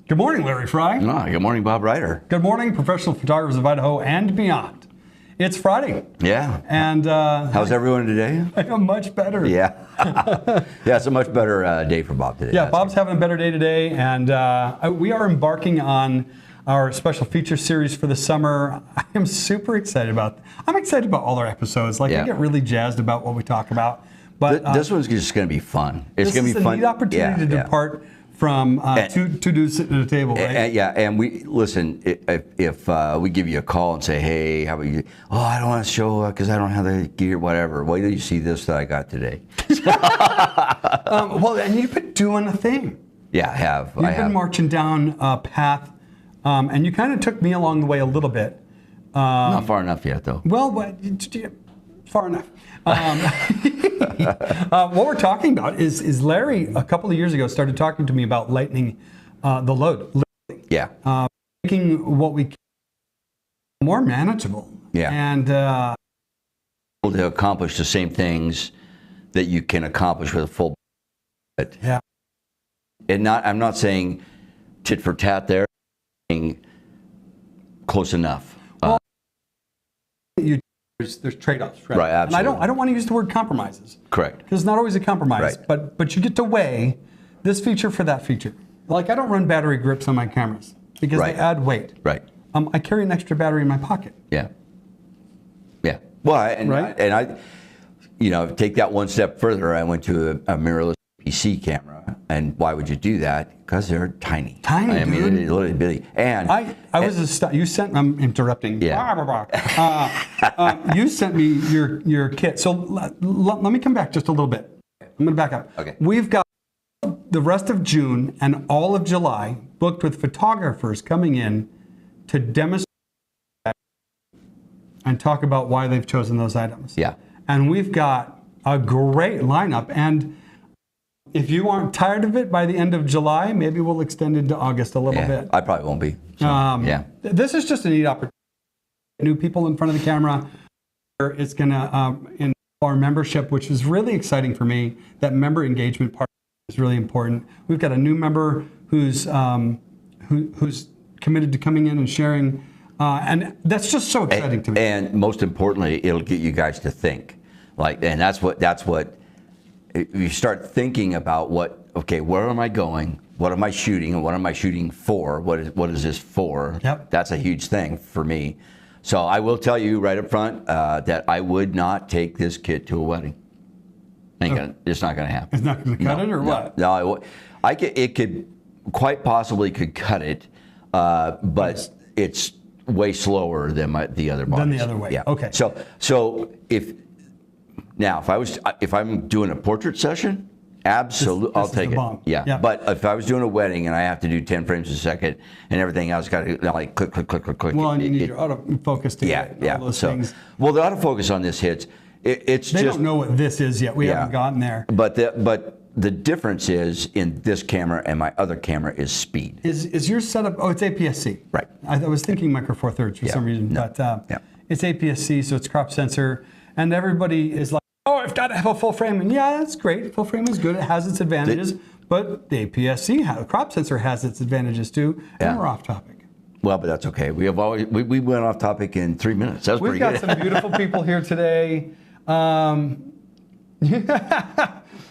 Good morning, Larry Fry. Good morning, Bob Ryder. Good morning, professional photographers of Idaho and beyond. It's Friday. Yeah. And how's everyone today? Much better. Yeah. Yeah, it's a much better day for Bob today. Yeah, Bob's having a better day today, and we are embarking on our special feature series for the summer. I am super excited about. I'm excited about all our episodes. I get really jazzed about what we talk about. But this one's just going to be fun. It's going to be fun. This is a neat opportunity to depart from two dudes sitting at a table, right? And we listen. If we give you a call and say, "Hey, how about you?" Oh, I don't want to show because I don't have the gear, whatever. Wait till you see this that I got today. Well, and you've been doing a thing. Yeah, I have. You've been marching down a path, and you kind of took me along the way a little bit. Not far enough yet, though. Well, but far enough. What we're talking about is Larry, a couple of years ago, started talking to me about lightening the load. Literally. Yeah. Making what we can more manageable. Yeah. And able to accomplish the same things that you can accomplish with a full. Yeah. And I'm not saying tit for tat there. Close enough. Well, there's trade-offs, right? Right, absolutely. And I don't want to use the word compromises. Correct. Because it's not always a compromise. Right. But you get to weigh this feature for that feature. Like, I don't run battery grips on my cameras because they add weight. Right. I carry an extra battery in my pocket. Yeah. Yeah. Well, I take that one step further. I went to a mirrorless PC camera, and why would you do that? Because they're tiny. Tiny, I mean, dude. they're literally bitty. And you sent. I'm interrupting. Yeah. You sent me your kit. So let me come back just a little bit. I'm going to back up. Okay. We've got the rest of June and all of July booked with photographers coming in to demonstrate and talk about why they've chosen those items. Yeah. And we've got a great lineup. And if you aren't tired of it by the end of July, maybe we'll extend into August a little bit. I probably won't be. So, yeah. This is just a neat opportunity. New people in front of the camera. It's going to in our membership, which is really exciting for me. That member engagement part is really important. We've got a new member who's committed to coming in and sharing, and that's just so exciting to me. And most importantly, it'll get you guys to think. And that's what. If you start thinking about where am I going? What am I shooting? And what am I shooting for? What is this for? Yep. That's a huge thing for me. So I will tell you right up front that I would not take this kit to a wedding. It's not going to happen. It's not going to cut it, or what? No, it could quite possibly cut it, but it's way slower than the other bodies. Than the other way. Yeah. Okay. So if I'm doing a portrait session, absolutely, I'll take it. Yeah. But if I was doing a wedding and I have to do 10 frames a second and everything else got to like click. Well, and you need your autofocus to get all those things. Well, the autofocus on this hits. They don't know what this is yet. We haven't gotten there. But the difference is in this camera and my other camera is speed. Is your setup? Oh, it's APS-C. Right. I was thinking Micro Four Thirds for some reason, but it's APS-C, so it's crop sensor, and everybody is like, "Oh, I've got to have a full frame." And yeah, that's great. Full frame is good. It has its advantages, but the APS-C crop sensor has its advantages too. And we're off topic. Well, but that's okay. We went off topic in 3 minutes. That was pretty good. We've got some beautiful people here today.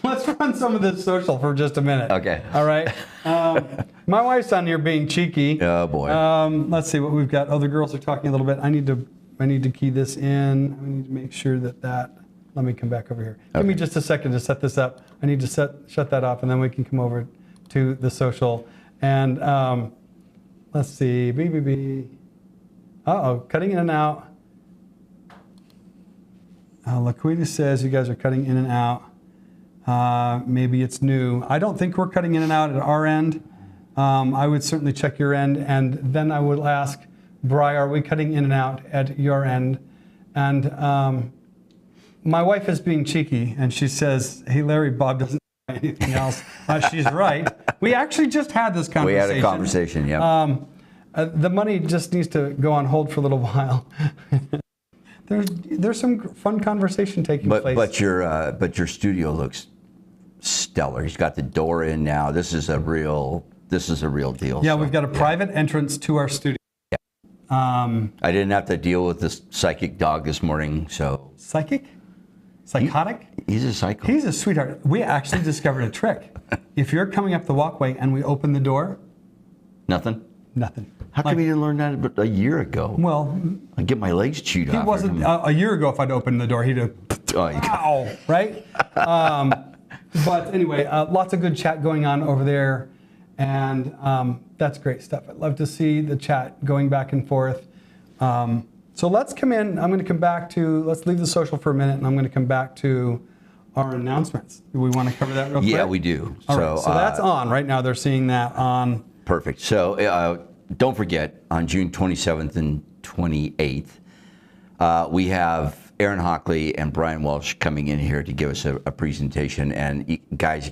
Let's run some of this social for just a minute. Okay. All right. My wife's on here being cheeky. Oh boy. Let's see what we've got. Oh, the girls are talking a little bit. I need to key this in. I need to make sure that. Let me come back over here. Give me just a second to set this up. I need to shut that off, and then we can come over to the social. And let's see. Uh-oh, cutting in and out. Laquita says you guys are cutting in and out. Maybe it's new. I don't think we're cutting in and out at our end. I would certainly check your end, and then I would ask, Bri, are we cutting in and out at your end? And my wife is being cheeky, and she says, "Hey, Larry, Bob doesn't say anything else." She's right. We actually just had this conversation. We had a conversation, yeah. The money just needs to go on hold for a little while. There's some fun conversation taking place. But your studio looks stellar. He's got the door in now. This is a real deal. Yeah, we've got a private entrance to our studio. Yeah. I didn't have to deal with this psychic dog this morning, so. Psychic? Psychotic? He's a psycho. He's a sweetheart. We actually discovered a trick. If you're coming up the walkway and we open the door. Nothing? Nothing. How come you didn't learn that a year ago? Well, I'd get my legs chewed off. He wasn't, a year ago if I'd opened the door, he'd have, ow, right? But anyway, lots of good chat going on over there. And that's great stuff. I'd love to see the chat going back and forth. So let's come in. I'm going to come back to, let's leave the social for a minute, and I'm going to come back to our announcements. Do we want to cover that real quick? Yeah, we do. All right, so that's on. Right now they're seeing that on. Perfect. So don't forget, on June 27th and 28th, we have Aaron Hockley and Brian Walsh coming in here to give us a presentation. And guys,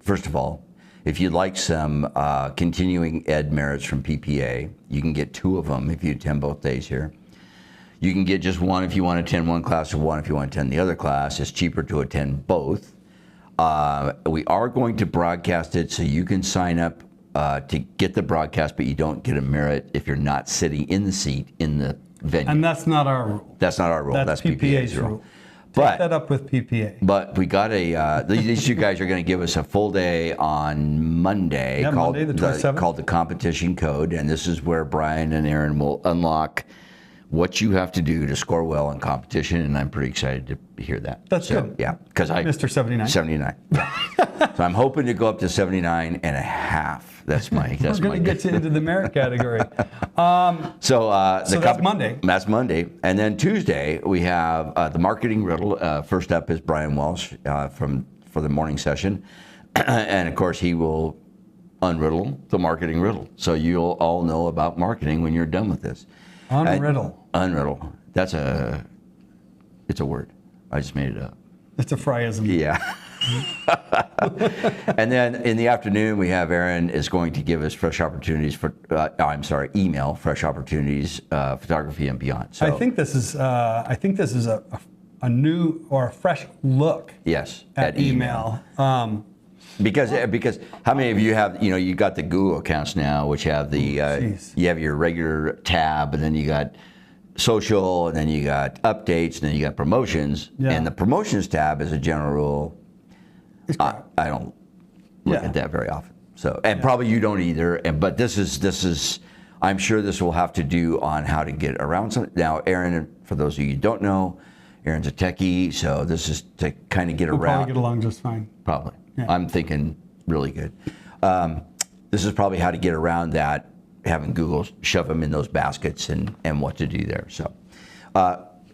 first of all, if you'd like some continuing ed merits from PPA, you can get 2 of them if you attend both days here. You can get just 1 if you want to attend one class, or 1 if you want to attend the other class. It's cheaper to attend both. We are going to broadcast it, so you can sign up to get the broadcast, but you don't get a merit if you're not sitting in the seat in the venue. And that's not our rule. That's not our rule. That's PPA's rule. Take that up with PPA. But we got these 2 guys are going to give us a full day on Monday, Monday, the 27th. called the competition code, and this is where Brian and Aaron will unlock what you have to do to score well in competition, and I'm pretty excited to hear that. That's good. Yeah, because Mr. 79. 79. So I'm hoping to go up to 79 and a half. That's my. We're going to get you into the merit category. So that's Monday. That's Monday, and then Tuesday we have the marketing riddle. First up is Brian Walsh for the morning session, and of course he will unriddle the marketing riddle. So you'll all know about marketing when you're done with this. Unriddle. Unriddle. It's a word. I just made it up. It's a Fryism. Yeah. And then in the afternoon, we have Aaron is going to give us fresh opportunities for, email fresh opportunities, photography and beyond. So I think this is a new or a fresh look. Yes. At email. Because how many of you have, you got the Google accounts now, which have the, you have your regular tab, and then you got social, and then you got updates, and then you got promotions. Yeah. And the promotions tab, as a general rule, I don't look at that very often. So, and probably you don't either. But this is, I'm sure this will have to do on how to get around something. Now, Aaron, for those of you who don't know, Aaron's a techie, so this is to kind of get around. We'll probably get along just fine. Probably. Yeah. I'm thinking really good. This is probably how to get around that, having Google shove them in those baskets and what to do there. So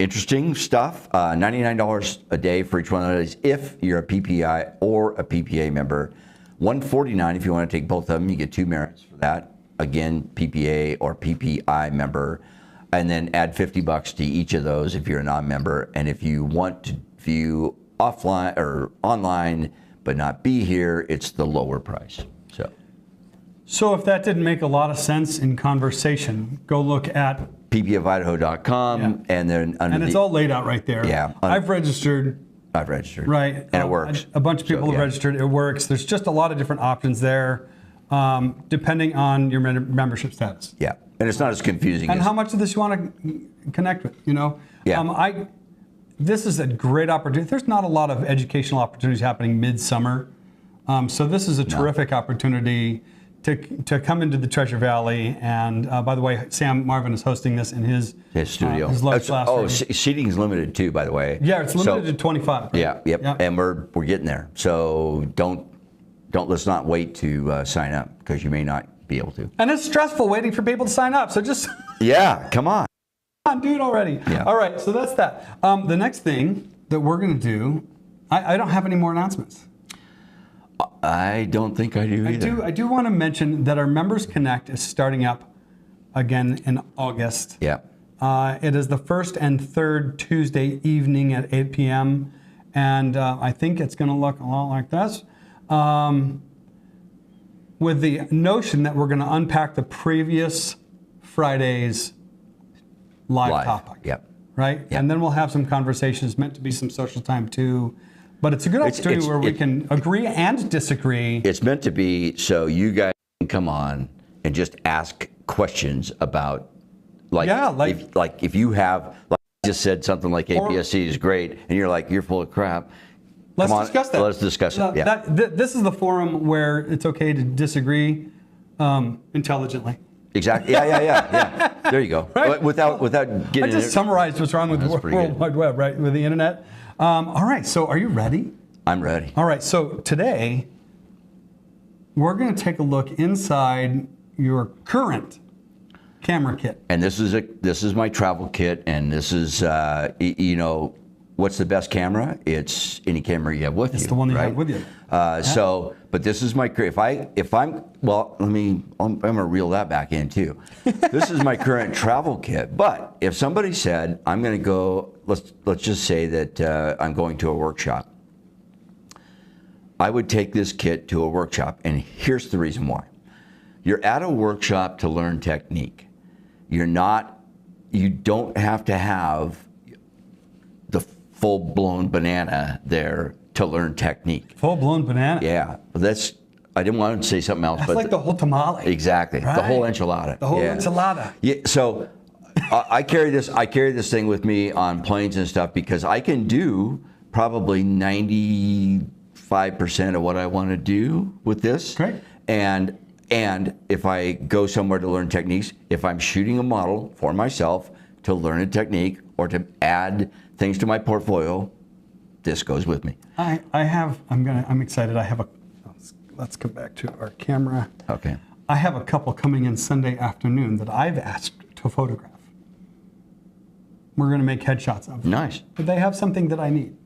interesting stuff. $99 a day for each one of those if you're a PPI or a PPA member. $149 if you want to take both of them. You get 2 merits for that. Again, PPA or PPI member. And then add $50 to each of those if you're a non-member. And if you want to view offline or online but not be here, it's the lower price. So if that didn't make a lot of sense in conversation, go look at ppfidaho.com, and then and it's all laid out right there. Yeah, I've registered. Right, and it works. A bunch of people have registered. It works. There's just a lot of different options there, depending on your membership status. Yeah, and it's not as confusing. And how much of this you want to connect with, Yeah. This is a great opportunity. There's not a lot of educational opportunities happening midsummer, so this is a terrific opportunity to come into the Treasure Valley. And by the way, Sam Marvin is hosting this in his studio. His large classroom. Seating is limited too, by the way. Yeah, it's limited to 25. Right? Yeah, and we're getting there. So let's not wait to sign up, because you may not be able to. And it's stressful waiting for people to sign up. So just come on. Come on, do it already. Yeah. All right, so that's that. The next thing that we're going to do, I don't have any more announcements. I don't think I do either. I do want to mention that our Members Connect is starting up again in August. Yeah. It is the first and third Tuesday evening at 8 p.m. And I think it's going to look a lot like this. With the notion that we're going to unpack the previous Friday's live topic. Yep. Right? Yep. And then we'll have some conversations, meant to be some social time too. But it's a good opportunity where we can agree and disagree. It's meant to be so you guys can come on and just ask questions about, if you have, like I just said something like APS-C is great, and you're like, you're full of crap. Let's discuss that. Let's discuss it. Yeah. This is the forum where it's okay to disagree intelligently. Exactly. Yeah. There you go. Right? Without getting. I just summarized what's wrong with the World Wide Web, right? With the internet. All right. So, are you ready? I'm ready. All right. So today, we're going to take a look inside your current camera kit. And this is my travel kit, and this is what's the best camera? It's any camera you have with you. It's the one that you have with you. But this is my, I'm gonna reel that back in too. This is my current travel kit. But if somebody said, I'm gonna go, let's just say that I'm going to a workshop. I would take this kit to a workshop, and here's the reason why. You're at a workshop to learn technique. You don't have to have the full-blown banana there to learn technique. Full-blown banana? Yeah. I didn't want to say something else. That's like the whole tamale. Exactly. Right? The whole enchilada. The whole enchilada. Yeah. So I carry this thing with me on planes and stuff, because I can do probably 95% of what I want to do with this. Great. And if I go somewhere to learn techniques, if I'm shooting a model for myself to learn a technique or to add things to my portfolio, this goes with me. I'm excited. Let's come back to our camera. Okay. I have a couple coming in Sunday afternoon that I've asked to photograph. We're going to make headshots of. Nice. But they have something that I need.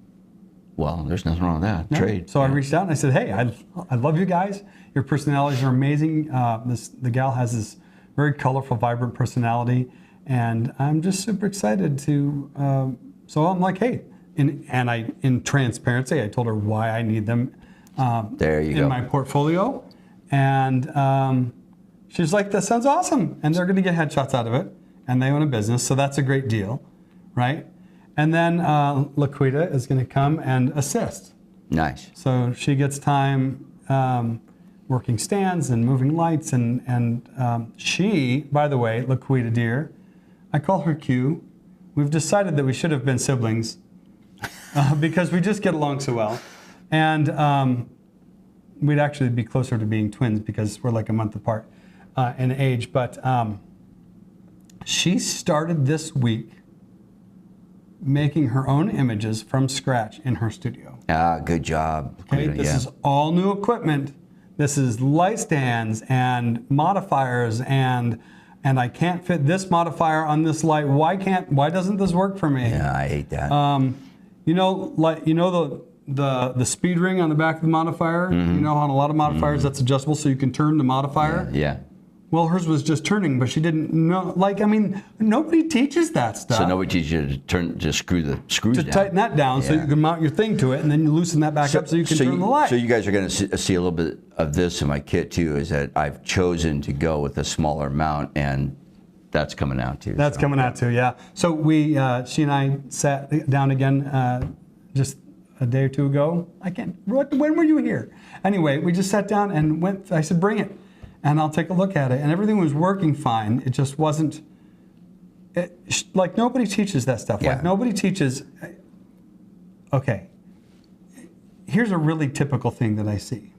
Well, there's nothing wrong with that. No? Trade. So I reached out and I said, hey, I love you guys. Your personalities are amazing. The gal has this very colorful, vibrant personality. And I'm just super excited to, so I'm like, hey, in transparency, I told her why I need them there you go. in my portfolio. And she's like, that sounds awesome. And they're going to get headshots out of it. And they own a business, so that's a great deal, right? And then Laquita is going to come and assist. Nice. So she gets time working stands and moving lights. And she, by the way, Laquita dear, I call her Q. We've decided that we should have been siblings because we just get along so well. And we'd actually be closer to being twins because we're like a month apart in age. But she started this week making her own images from scratch in her studio. Good job. Okay, this is all new equipment. This is light stands and modifiers and I can't fit this modifier on this light. Why doesn't this work for me? Yeah, I hate that. The speed ring on the back of the modifier. You know, on a lot of modifiers that's adjustable, so you can turn the modifier. Yeah. Well, hers was just turning, but she didn't know. Nobody teaches that stuff. So nobody teaches you to screw the screws down. To tighten that down so you can mount your thing to it, and then you loosen that back up so you can turn the light. So you guys are going to see a little bit of this in my kit too. Is that I've chosen to go with a smaller mount, and that's coming out too. That's coming out too, yeah. So she and I sat down again just a day or two ago. When were you here? Anyway, we just sat down and went. I said, bring it. And I'll take a look at it. And everything was working fine. It just wasn't, like nobody teaches that stuff. Yeah. Like nobody teaches, okay, here's a really typical thing that I see.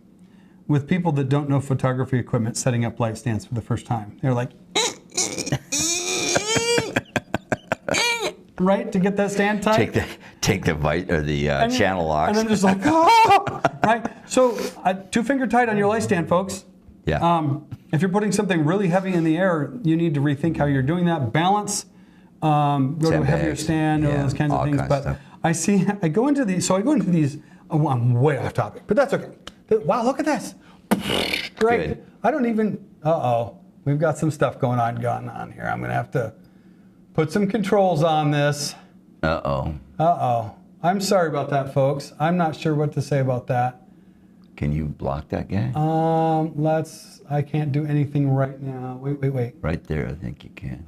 With people that don't know photography equipment setting up light stands for the first time. They're like, right, to get that stand tight? Take the channel locks. And I'm just like, oh! Right? So 2-finger tight on your light stand, folks. Yeah. If you're putting something really heavy in the air, you need to rethink how you're doing that. Balance, go to a heavier stand, all those kinds of things. But I go into these, oh, I'm way off topic, but that's okay. Wow, look at this. Great. Good. I don't even, we've got some stuff going on here. I'm going to have to put some controls on this. I'm sorry about that, folks. I'm not sure what to say about that. Can you block that guy? I can't do anything right now. Wait. Right there, I think you can.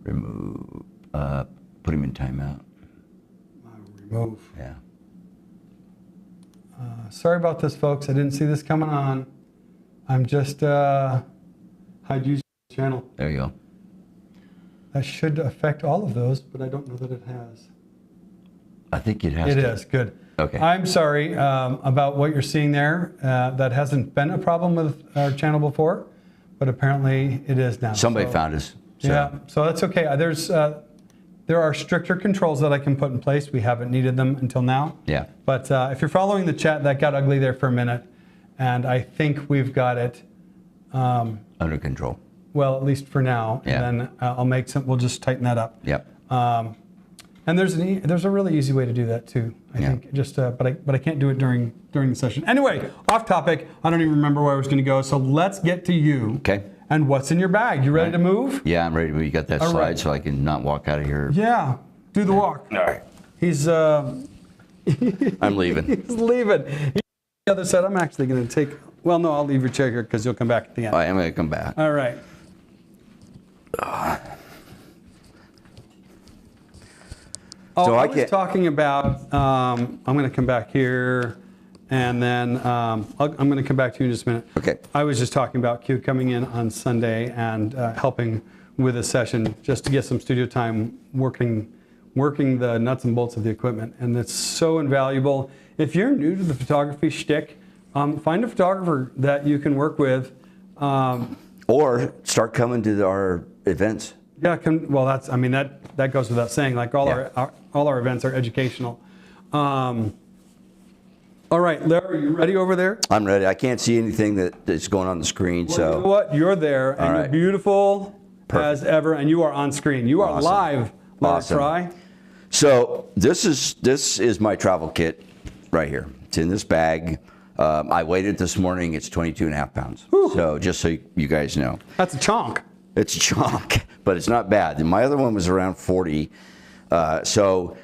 Remove, put him in timeout. Remove. Yeah. Sorry about this, folks. I didn't see this coming on. I'm just hide user channel. There you go. That should affect all of those, but I don't know that it has. I think it has. It is, good. Okay. I'm sorry about what you're seeing there. That hasn't been a problem with our channel before, but apparently it is now. Somebody found us. So. Yeah, so that's okay. There are stricter controls that I can put in place. We haven't needed them until now. Yeah. But if you're following the chat, that got ugly there for a minute, and I think we've got it under control. Well, at least for now. Yeah. And then we'll just tighten that up. Yep. And there's a really easy way to do that too. I think but I can't do it during the session. Anyway, off topic. I don't even remember where I was going to go. So let's get to you. Okay. And what's in your bag? You ready to move? Yeah, I'm ready to move. You got that slide so I can not walk out of here. Yeah. Do the walk. All right. He's I'm leaving. He's leaving. The other side. I'm actually going to take. Well, no, I'll leave your chair here because you'll come back at the end. I am going to come back. All right. So I was talking about, I'm going to come back here, and then I'm going to come back to you in just a minute. Okay. I was just talking about Q coming in on Sunday and helping with a session just to get some studio time working the nuts and bolts of the equipment. And it's so invaluable. If you're new to the photography shtick, find a photographer that you can work with. Or start coming to our events. Yeah, well, I mean, that goes without saying. Like all our events are educational. All right, Larry, are you ready over there? I'm ready. I can't see anything that's going on the screen, Well, so. you know what? You're there, and you're beautiful as ever, and you are on screen. You are live, Larry Fry. So this is my travel kit right here. It's in this bag. I weighed it this morning. It's 22.5 pounds. Whew. So just so you guys know. That's a chunk. It's a chunk, but it's not bad. And my other one was around 40. So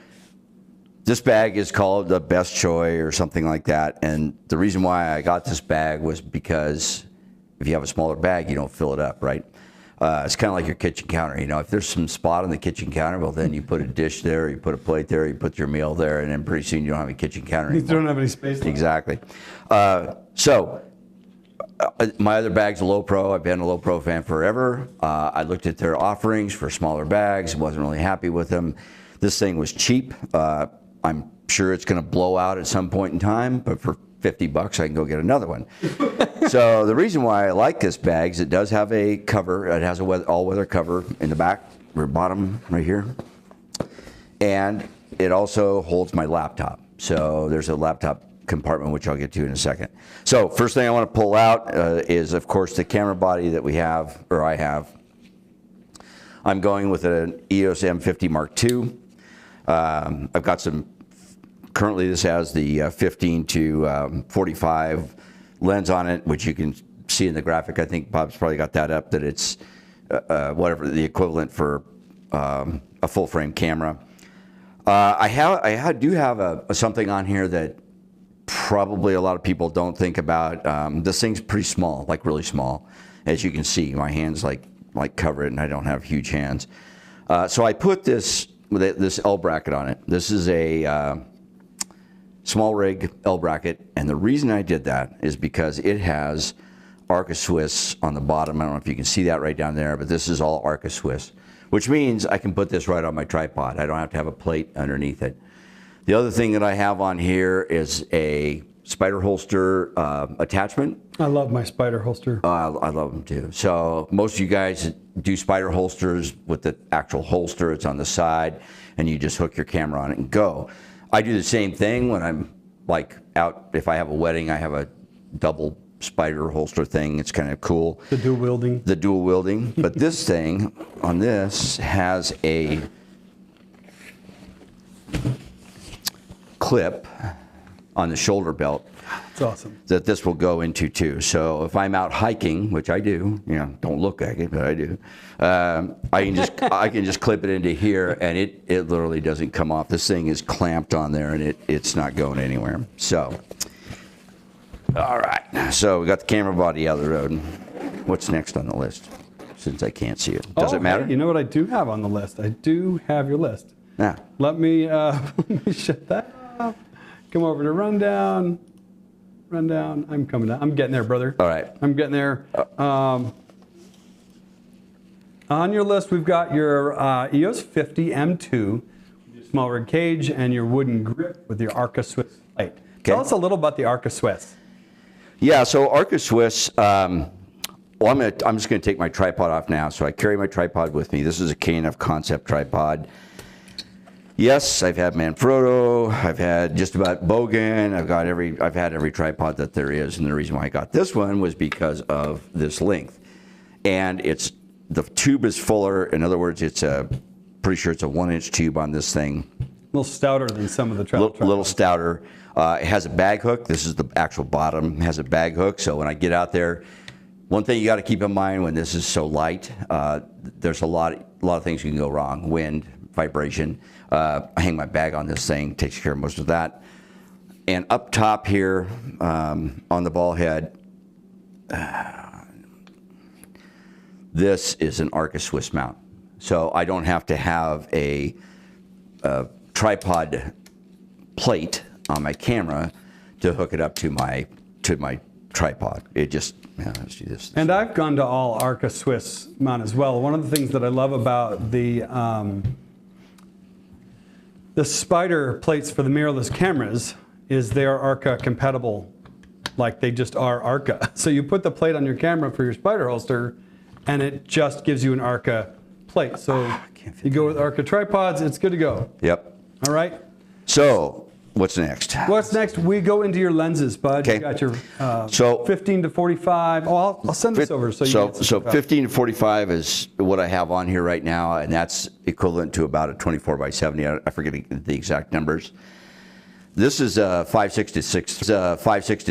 this bag is called the Best Choy or something like that. And the reason why I got this bag was because if you have a smaller bag, you don't fill it up, right? It's kind of like your kitchen counter. You know, if there's some spot on the kitchen counter, well, then you put a dish there, you put a plate there, you put your meal there, and then pretty soon you don't have a kitchen counter anymore. You don't have any space left. Exactly. My other bag's a Low Pro. I've been a Low Pro fan forever. I looked at their offerings for smaller bags, wasn't really happy with them. This thing was cheap. I'm sure it's going to blow out at some point in time, but for $50 I can go get another one. So the reason why I like this bag is it does have a cover. It has a all-weather cover in the back or bottom right here. And it also holds my laptop. So there's a laptop compartment, which I'll get to in a second. So first thing I want to pull out is, of course, the camera body that we have, or I have. I'm going with an EOS M50 Mark II. I've got some, currently this has the 15 to 45 lens on it, which you can see in the graphic. I think Bob's probably got that up, that it's whatever the equivalent for a full frame camera. I do have something on here that probably a lot of people don't think about. This thing's pretty small, like really small. As you can see, my hands like cover it, and I don't have huge hands. So I put this L bracket on it. This is a small rig L bracket, and the reason I did that is because it has Arca Swiss on the bottom. I don't know if you can see that right down there, but this is all Arca Swiss, which means I can put this right on my tripod. I don't have to have a plate underneath it. The other thing that I have on here is a spider holster attachment. I love my spider holster. I love them too. So most of you guys do spider holsters with the actual holster. It's on the side, and you just hook your camera on it and go. I do the same thing when I'm like out. If I have a wedding, I have a double spider holster thing. It's kind of cool. The dual wielding. The dual wielding. But this thing on this has a clip on the shoulder belt. That's awesome. That this will go into too. So if I'm out hiking, which I do, you know, don't look like it, but I do. I can just clip it into here, and it literally doesn't come off. This thing is clamped on there, and it's not going anywhere. So, all right. So we got the camera body out of the road. What's next on the list? Since I can't see it, does it matter? Hey, you know what I do have on the list? I do have your list. Yeah. Let me shut that off. Come over to rundown. Rundown. I'm coming down. I'm getting there, brother. All right. I'm getting there. On your list, we've got your EOS 50 M2, your small rig cage, and your wooden grip with your Arca Swiss plate. Okay. Tell us a little about the Arca Swiss. Yeah. So Arca Swiss. Well, I'm just going to take my tripod off now. So I carry my tripod with me. This is a KNF Concept tripod. Yes, I've had Manfrotto, I've had just about Bogan, I've had every tripod that there is, and the reason why I got this one was because of this length. And the tube is fuller. In other words, pretty sure it's a 1-inch tube on this thing. A little stouter than some of the tripods. A little stouter. It has a bag hook. This is the actual bottom. It has a bag hook, so when I get out there, one thing you got to keep in mind when this is so light, there's a lot of things can go wrong. Wind, vibration. I hang my bag on this thing, takes care of most of that. And up top here on the ball head, this is an Arca Swiss mount. So I don't have to have a tripod plate on my camera to hook it up to my tripod. It just, let's do this. And I've gone to all Arca Swiss mount as well. One of the things that I love about the spider plates for the mirrorless cameras is they are Arca compatible, like they just are Arca. So you put the plate on your camera for your spider holster, and it just gives you an Arca plate. So you go with Arca tripods, it's good to go. Yep. All right. So what's next? What's next? We go into your lenses, bud. Okay. You got your So 15 to 45. Oh, I'll send this over so you can get So 15 to 45 is what I have on here right now, and that's equivalent to about a 24 by 70. I forget the exact numbers. This is a 5.6 to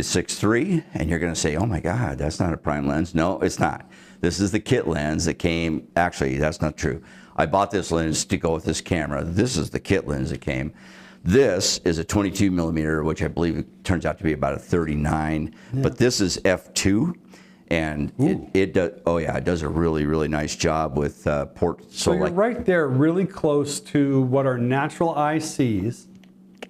6.3, and you're going to say, "Oh my God, that's not a prime lens." No, it's not. This is the kit lens that came. Actually, that's not true. I bought this lens to go with this camera. This is the kit lens that came. This is a 22 millimeter, which I believe it turns out to be about a 39. Yeah. But this is f2, and it does. Oh yeah, it does a really, really nice job with port. So you're right there, really close to what our natural eye sees.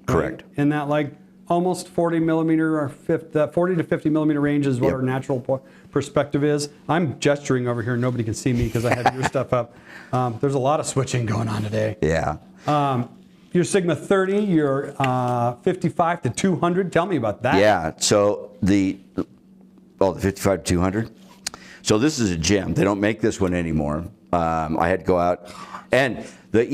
Correct. Right? In that like almost 40 millimeter or 40 to 50 millimeter range is what our natural perspective is. I'm gesturing over here. Nobody can see me because I have your stuff up. There's a lot of switching going on today. Yeah. Your Sigma 30, your 55 to 200. Tell me about that. Yeah. So the 55 to 200. So this is a gem. They don't make this one anymore. I had to go out and let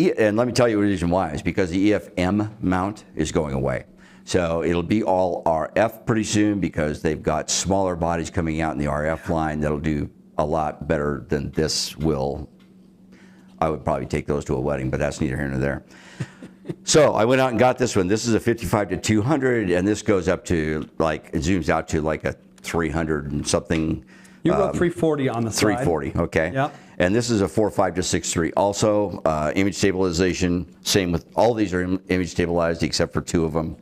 me tell you the reason why is because the EFM mount is going away. So it'll be all RF pretty soon because they've got smaller bodies coming out in the RF line that'll do a lot better than this will. I would probably take those to a wedding, but that's neither here nor there. So I went out and got this one. This is a 55 to 200, and this goes up to like, it zooms out to like a 300 and something. You go 340 on the side. 340, okay. Yeah. And this is a 4.5 to 6.3. Also, image stabilization. Same with all these are image stabilized except for two of them.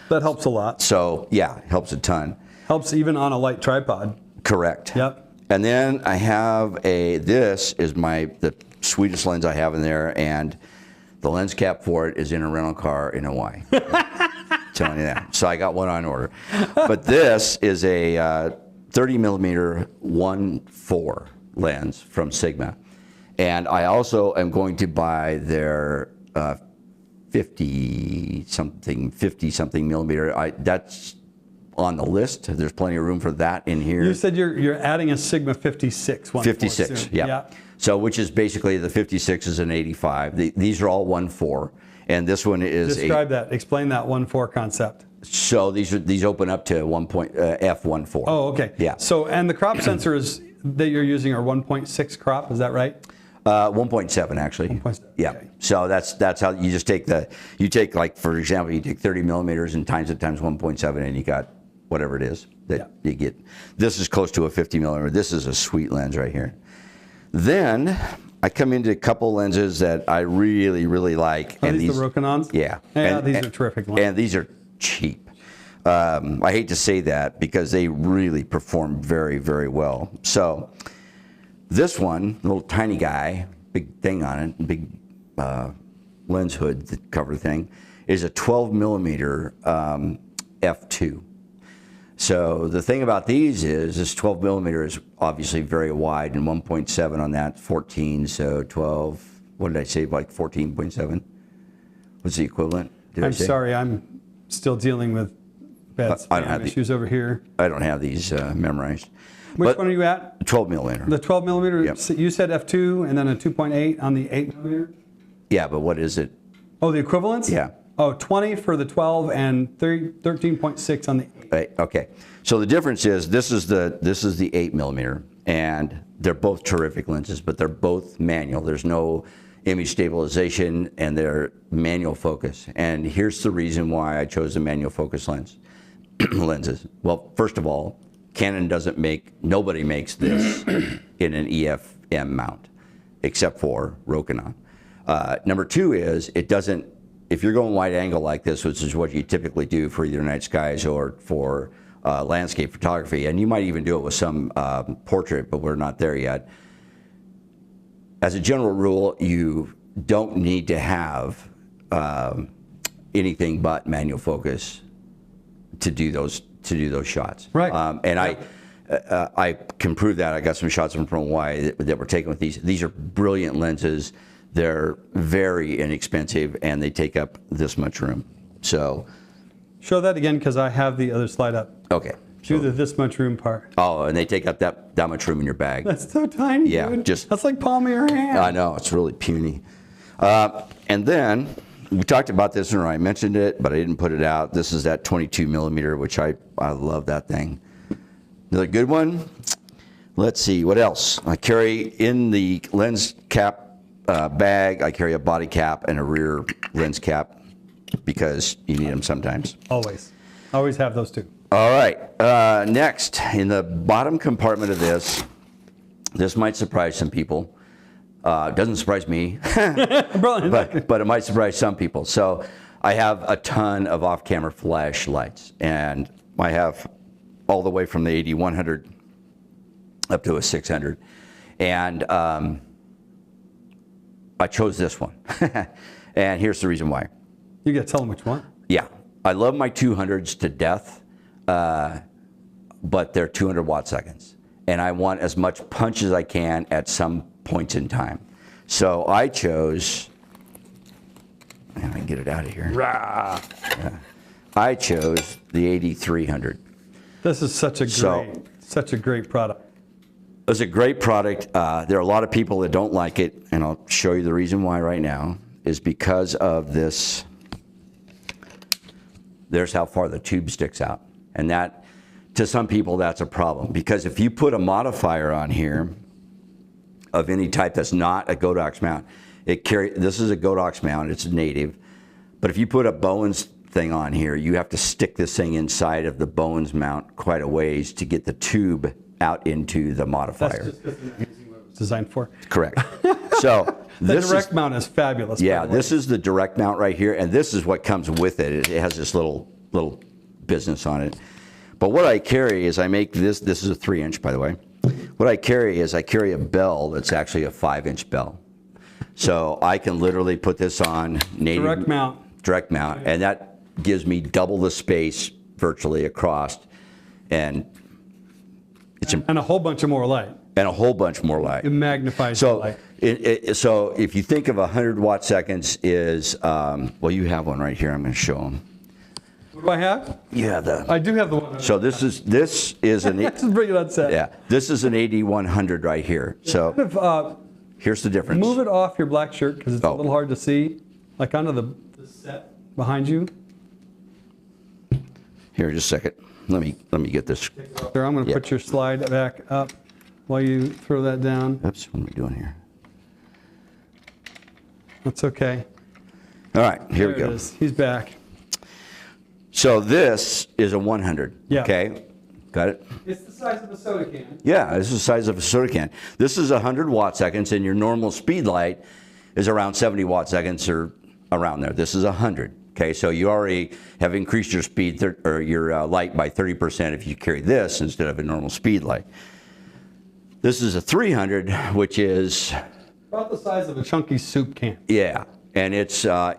That helps a lot. So yeah, helps a ton. Helps even on a light tripod. Correct. Yep. And then I have this is the sweetest lens I have in there, and the lens cap for it is in a rental car in Hawaii. Telling you that. So I got one on order. But this is a 30 millimeter 1.4 lens from Sigma. And I also am going to buy their 50 something millimeter. That's on the list. There's plenty of room for that in here. You said you're adding a Sigma 56. 56, soon. yeah. So which is basically the 56 is an 85. These are all 1.4, and this one is describe that. Explain that 1.4 concept. So these open up to f1.4. Oh, okay. Yeah. So and the crop sensors that you're using are 1.6 crop. Is that right? 1.7 actually. 1.7. Yeah. Okay. So that's how you just take like for example you take 30 millimeters and times it times 1.7 and you got whatever it is that you get. This is close to a 50 millimeter. This is a sweet lens right here. Then I come into a couple lenses that I really, really like. Are these the Rokinons? Yeah. Yeah, these are terrific lenses. And these are cheap. I hate to say that because they really perform very, very well. So this one, little tiny guy, big thing on it, big lens hood cover thing, is a 12 millimeter f2. So the thing about these is this 12 millimeter is obviously very wide, and 1.7 on that, 14, so 12, what did I say, like 14.7? What's the equivalent? I'm sorry, I'm still dealing with bad spam issues over here. I don't have these memorized. Which one are you at? 12 millimeter. The 12 millimeter, yep. You said f2 and then a 2.8 on the 8 millimeter? Yeah, but what is it? Oh, the equivalents? Yeah. Oh, 20 for the 12 and 13.6 on the 8. Okay, so the difference is this is the 8 millimeter, and they're both terrific lenses, but they're both manual. There's no image stabilization, and they're manual focus. And here's the reason why I chose the manual focus lenses. Well, first of all, Canon nobody makes this in an EFM mount, except for Rokinon. Number two is it doesn't. If you're going wide angle like this, which is what you typically do for either night skies or for landscape photography, and you might even do it with some portrait, but we're not there yet. As a general rule, you don't need to have anything but manual focus to do those shots. Right. And I can prove that. I got some shots from Hawaii that were taken with these. These are brilliant lenses. They're very inexpensive, and they take up this much room. So, show that again because I have the other slide up. Okay. Do the this much room part. Oh, and they take up that much room in your bag. That's so tiny, Yeah, dude. just- That's like palm of your hand. I know, it's really puny. And then, we talked about this, and I mentioned it, but I didn't put it out. This is that 22 millimeter, which I love that thing. Another good one. Let's see, what else? I carry in the lens cap bag, I carry a body cap and a rear lens cap because you need them sometimes. Always. Always have those two. All right, next, in the bottom compartment of this might surprise some people. Doesn't surprise me, but it might surprise some people. So I have a ton of off-camera flashlights, and I have all the way from the 80-100 up to a 600. And I chose this one. And here's the reason why. You got to tell them which one. Yeah, I love my 200s to death, but they're 200 watt seconds. And I want as much punch as I can at some points in time. So I chose, and I can get it out of here. Rah. Yeah. I chose the 8300. This is such a great product. It's a great product. There are a lot of people that don't like it, and I'll show you the reason why right now, is because of this. There's how far the tube sticks out. And that, to some people, that's a problem. Because if you put a modifier on here of any type that's not a Godox mount, this is a Godox mount, it's native. But if you put a Bowens thing on here, you have to stick this thing inside of the Bowens mount quite a ways to get the tube out into the modifier. That's just because they're not using what it was designed for. Correct. So the direct mount is fabulous. Yeah, this is the direct mount right here, and this is what comes with it. It has this little business on it. But what I carry is I make this. This is a 3-inch, by the way. What I carry is I carry a bell that's actually a 5-inch bell. So I can literally put this on native direct mount, and that gives me double the space virtually across, and it's and a whole bunch of more light. And a whole bunch more light. It magnifies the light. So if you think of 100 watt seconds is, well, you have one right here. I'm going to show them. What do I have? Yeah, I do have the one. So this is an. Let's bring it on set. Yeah, this is an 80-100 right here. So kind of, here's the difference. Move it off your black shirt because it's a little hard to see, like onto the set behind you. Here, just a second. Let me get this. There, I'm going to put your slide back up while you throw that down. Oops, what am I doing here? That's okay. All right, here we go. There it is. He's back. So this is a 100. Yeah. Okay. Got it? It's the size of a soda can. Yeah, this is the size of a soda can. This is 100 watt seconds, and your normal speed light is around 70 watt seconds or around there. This is 100. Okay, so you already have increased your speed or your light by 30% if you carry this instead of a normal speed light. This is a 300, which is about the size of a chunky soup can. Yeah, and it's a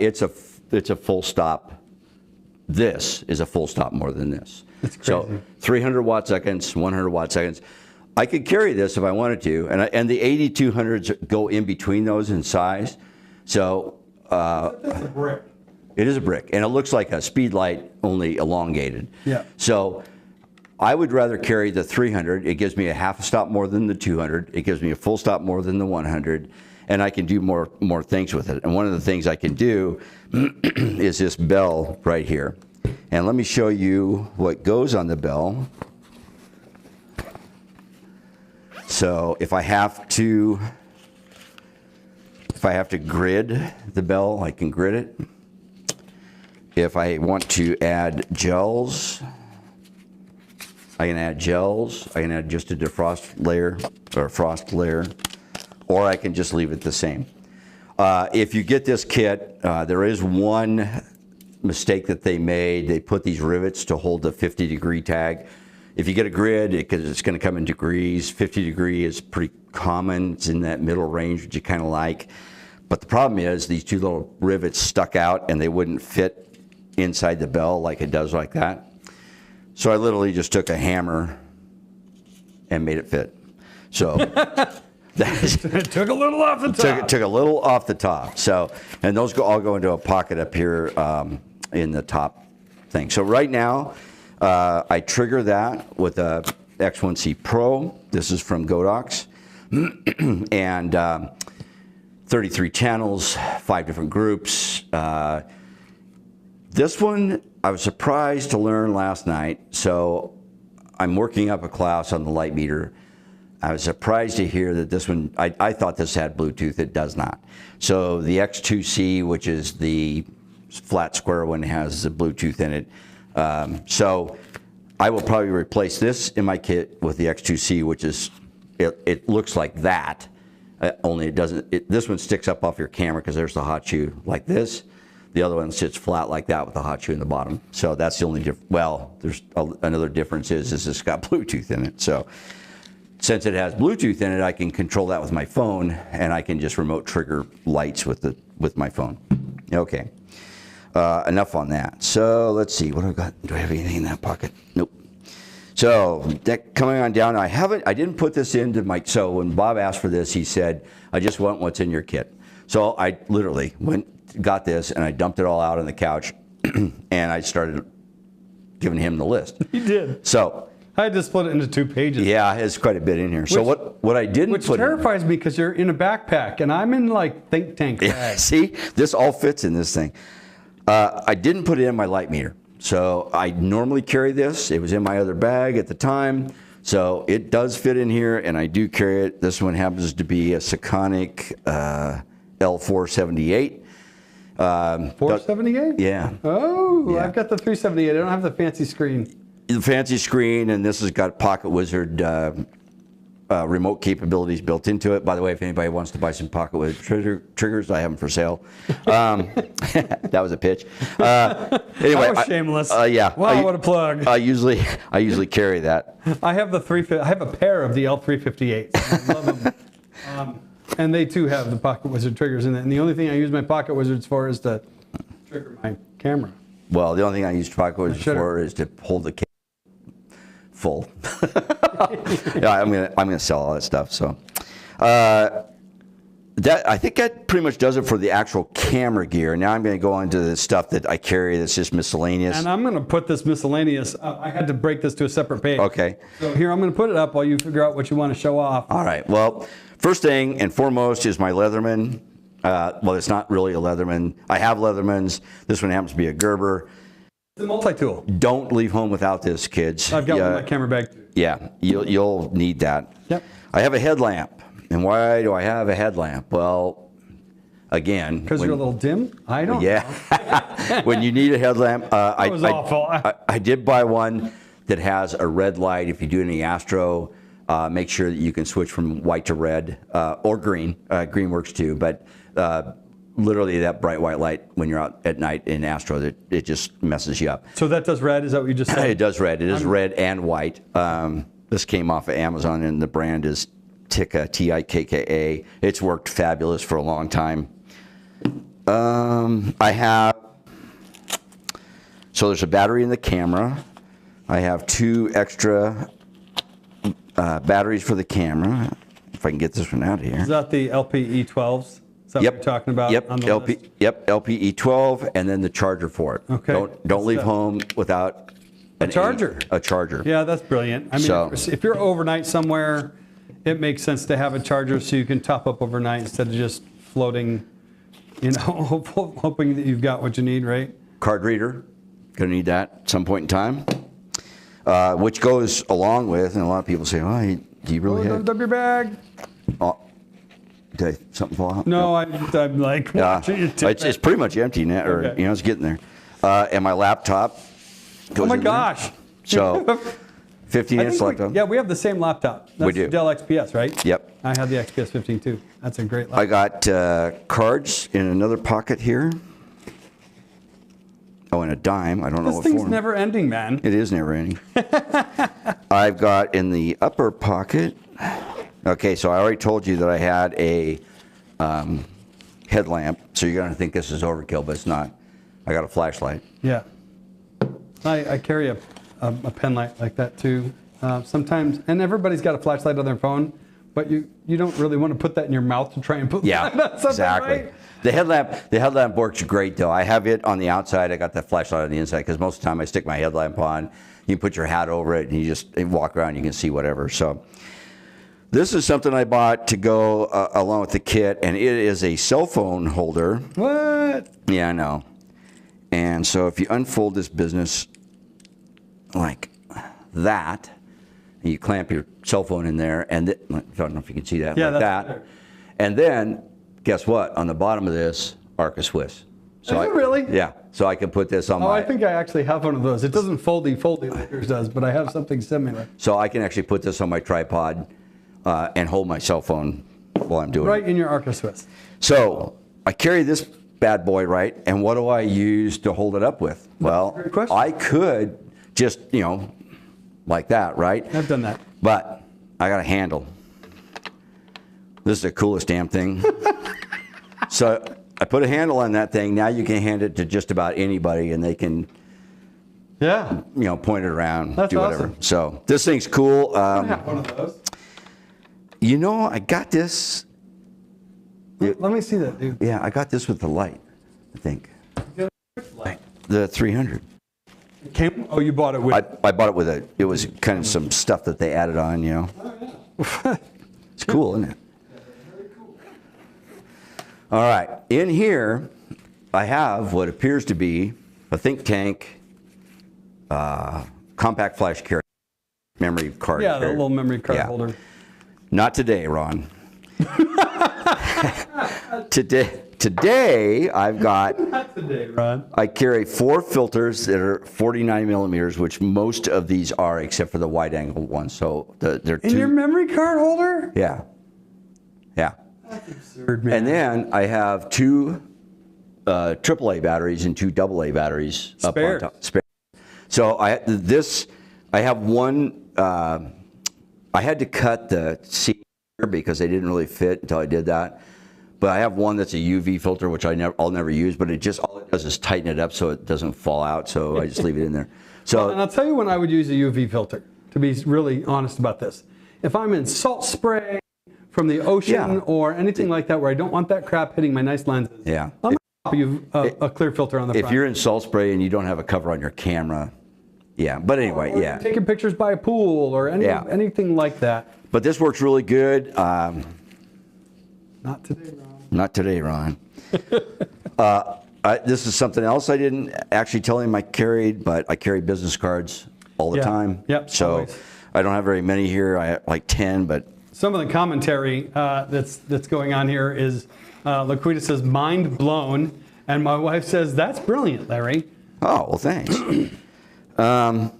full stop. This is a full stop more than this. It's crazy. So 300 watt seconds, 100 watt seconds. I could carry this if I wanted to, and the 8200s go in between those in size. So that's a brick. It is a brick, and it looks like a speed light, only elongated. Yeah. So I would rather carry the 300. It gives me a half a stop more than the 200. It gives me a full stop more than the 100, and I can do more things with it. And one of the things I can do is this bell right here. And let me show you what goes on the bell. So if I have to grid the bell, I can grid it. If I want to add gels, I can add gels. I can add just a defrost layer or a frost layer, or I can just leave it the same. If you get this kit, there is one mistake that they made. They put these rivets to hold the 50-degree tag. If you get a grid, because it's going to come in degrees, 50 degree is pretty common. It's in that middle range, which you kind of like. But the problem is these two little rivets stuck out and they wouldn't fit inside the bell like it does like that. So I literally just took a hammer and made it fit. So it took a little off the top. Took a little off the top. So, and those all go into a pocket up here in the top thing. So right now, I trigger that with a X1C Pro. This is from Godox. And 33 channels, 5 different groups. This one, I was surprised to learn last night. So I'm working up a class on the light meter. I was surprised to hear that this one, I thought this had Bluetooth. It does not. So the X2C, which is the flat square one, has the Bluetooth in it. So I will probably replace this in my kit with the X2C, which is, it looks like that, only it doesn't, this one sticks up off your camera because there's the hot shoe like this. The other one sits flat like that with the hot shoe in the bottom. So that's the only difference. Well, there's another difference is it's got Bluetooth in it. So since it has Bluetooth in it, I can control that with my phone, and I can just remote trigger lights with my phone. Okay, enough on that. So let's see, what do I got? Do I have anything in that pocket? Nope. So that coming on down, I didn't put this into my, so when Bob asked for this, he said, I just want what's in your kit. So I literally got this and I dumped it all out on the couch and I started giving him the list. You did. So I had to split it into 2 pages. yeah, it's quite a bit in here. So what I didn't which put terrifies me because you're in a backpack and I'm in like think tank bag. See, this all fits in this thing. I didn't put it in my light meter. So I normally carry this. It was in my other bag at the time. So it does fit in here and I do carry it. This one happens to be a Sekonic L478. 478? Yeah. Oh, Yeah. I've got the 378. I don't have the fancy screen. The fancy screen, and this has got Pocket Wizard remote capabilities built into it. By the way, if anybody wants to buy some Pocket Wizard triggers, I have them for sale. That was a pitch. Anyway, That was shameless. Yeah. Wow, what a plug. I usually carry that. I have I have a pair of the L358s. I love them. And they too have the Pocket Wizard triggers in it. And the only thing I use my Pocket Wizards for is to trigger my camera. Well, the only thing I use Pocket Wizards for is to hold the camera full. Yeah, I'm gonna sell all that stuff. So I think that pretty much does it for the actual camera gear. Now I'm going to go on to the stuff that I carry that's just miscellaneous. And I'm going to put this miscellaneous. I had to break this to a separate page. Okay. So here I'm going to put it up while you figure out what you want to show off. All right. Well, first thing and foremost is my Leatherman. Well, it's not really a Leatherman. I have Leathermans. This one happens to be a Gerber. It's a multi-tool. Don't leave home without this, kids. I've got one in my camera bag too. Yeah, you'll need that. Yep. I have a headlamp. And why do I have a headlamp? Well, again, because you're a little dim? I don't know. Yeah. When you need a headlamp, that was awful. I did buy one that has a red light. If you do any Astro, make sure that you can switch from white to red or green. Green works too, but literally that bright white light when you're out at night in Astro, it just messes you up. So that does red? Is that what you just said? It does red. It is red and white. This came off of Amazon, and the brand is Tikka, Tikka. It's worked fabulous for a long time. I have, so there's a battery in the camera. I have 2 extra batteries for the camera. If I can get this one out of here. Is that the LPE12s? Is that what you're talking about? Yep. On the list? Yep. LPE12, and then the charger for it. Okay. Don't leave home without a charger. A charger. Yeah, that's brilliant. I mean, if you're overnight somewhere, it makes sense to have a charger so you can top up overnight instead of just floating, you know, hoping that you've got what you need, right? Card reader, gonna need that at some point in time. Which goes along with, and a lot of people say, "Oh, do you really have?" Don't dump your bag. Oh, did something fall out? No, I'm like watching it. It's pretty much empty now, or Okay. it's getting there. And my laptop goes Oh my in there. gosh! So 15 inch laptop. Yeah, we have the same laptop. That's We do. the Dell XPS, right? Yep. I had the XPS 15 too. That's a great laptop. I got cards in another pocket here. Oh, and a dime. I don't know This what thing's for. never ending, man. It is never ending. I've got in the upper pocket. Okay, so I already told you that I had a headlamp. So you're going to think this is overkill, but it's not. I got a flashlight. Yeah. I carry a pen light like that too. Sometimes, and everybody's got a flashlight on their phone, but you don't really want to put that in your mouth to try and put Yeah, light on something, exactly. right? The headlamp works great though. I have it on the outside. I got the flashlight on the inside because most of the time I stick my headlamp on. You put your hat over it and you just walk around. You can see whatever. So this is something I bought to go along with the kit, and it is a cell phone holder. What? Yeah, I know. And so if you unfold this business like that, and you clamp your cell phone in there, and I don't know if you can see that, yeah, like that. Fair. And then, guess what? On the bottom of this, Arca Swiss. So Is it really? Yeah. So I can put this on Oh, my... I think I actually have one of those. It doesn't foldy like yours does, but I have something similar. So I can actually put this on my tripod and hold my cell phone while I'm doing it. Right in your Arca Swiss. So I carry this bad boy, right? And what do I use to hold it up with? Well, great question. I could just, like that, right? I've done that. But I got a handle. This is the coolest damn thing. So I put a handle on that thing. Now you can hand it to just about anybody, and they can, Yeah. point it around, That's do whatever. awesome. So this thing's cool. I have one of those. I got this. Let me see that, dude. Yeah, I got this with the light, I think. Like, The 300. oh, you bought it with. I bought it with it was kind of some stuff that they added on, It's cool, isn't it? Very cool. All right, in here, I have what appears to be a think tank compact flash carrier, memory card Yeah, the carrier. little memory card Yeah. holder. Not today, Ron. Today, I've got, Not today, Ron. I carry 4 filters that are 49 millimeters, which most of these are, except for the wide angle ones. So they're In your memory card holder? Yeah. Yeah. That's absurd, man. And then I have 2 AAA batteries and 2 AA batteries up on Spares. top. Spare. So I have one. I had to cut the C because they didn't really fit until I did that. But I have one that's a UV filter, which I'll never use. But all it does is tighten it up so it doesn't fall out. So I just leave it in there. So And I'll tell you when I would use a UV filter, to be really honest about this. If I'm in salt spray from the ocean Yeah. or anything like that where I don't want that crap hitting my nice lenses, yeah. I'm going to use a clear filter on the front. If you're in salt spray and you don't have a cover on your camera, yeah. But anyway, Or yeah. taking pictures by a pool or anything like that. But this works really good. Not today, Ron. Not today, Ron. This is something else I didn't actually tell him I carried, but I carry business cards all the Yeah. time. Yep, So always. I don't have very many here. I have like 10, but Some of the commentary that's going on here is Laquita says, mind blown. And my wife says, that's brilliant, Larry. oh, well, thanks. I